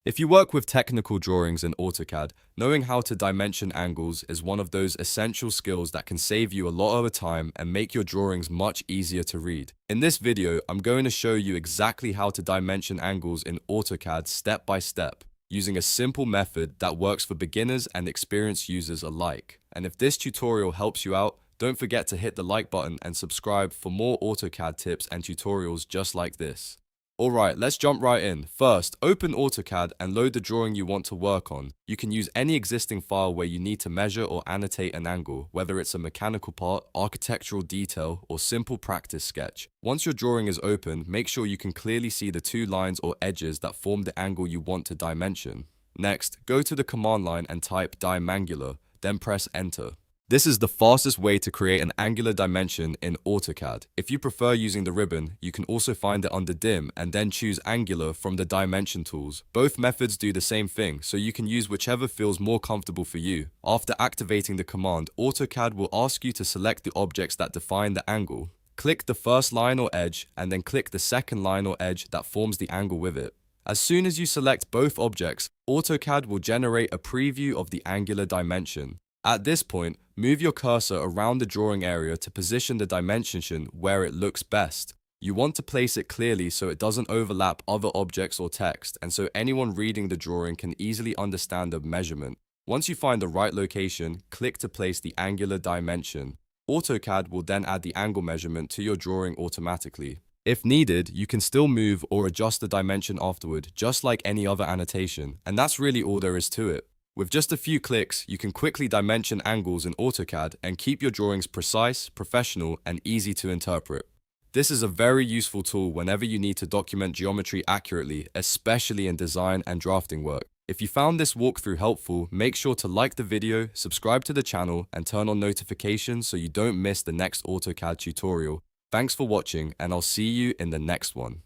If you work with technical drawings in AutoCAD, knowing how to dimension angles is one of those essential skills that can save you a lot of time and make your drawings much easier to read. In this video, I'm going to show you exactly how to dimension angles in AutoCAD step by step, using a simple method that works for beginners and experienced users alike. And if this tutorial helps you out, don't forget to hit the like button and subscribe for more AutoCAD tips and tutorials just like this. Alright, let's jump right in. First, open AutoCAD and load the drawing you want to work on. You can use any existing file where you need to measure or annotate an angle, whether it's a mechanical part, architectural detail, or simple practice sketch. Once your drawing is open, make sure you can clearly see the two lines or edges that form the angle you want to dimension. Next, go to the command line and type DIMANGULAR, then press enter. This is the fastest way to create an angular dimension in AutoCAD. If you prefer using the ribbon, you can also find it under Dim and then choose Angular from the dimension tools. Both methods do the same thing, so you can use whichever feels more comfortable for you. After activating the command, AutoCAD will ask you to select the objects that define the angle. Click the first line or edge, and then click the second line or edge that forms the angle with it. As soon as you select both objects, AutoCAD will generate a preview of the angular dimension. At this point, move your cursor around the drawing area to position the dimension where it looks best. You want to place it clearly so it doesn't overlap other objects or text, and so anyone reading the drawing can easily understand the measurement. Once you find the right location, click to place the angular dimension. AutoCAD will then add the angle measurement to your drawing automatically. If needed, you can still move or adjust the dimension afterward, just like any other annotation, and that's really all there is to it. With just a few clicks, you can quickly dimension angles in AutoCAD and keep your drawings precise, professional, and easy to interpret. This is a very useful tool whenever you need to document geometry accurately, especially in design and drafting work. If you found this walkthrough helpful, make sure to like the video, subscribe to the channel, and turn on notifications so you don't miss the next AutoCAD tutorial. Thanks for watching, and I'll see you in the next one.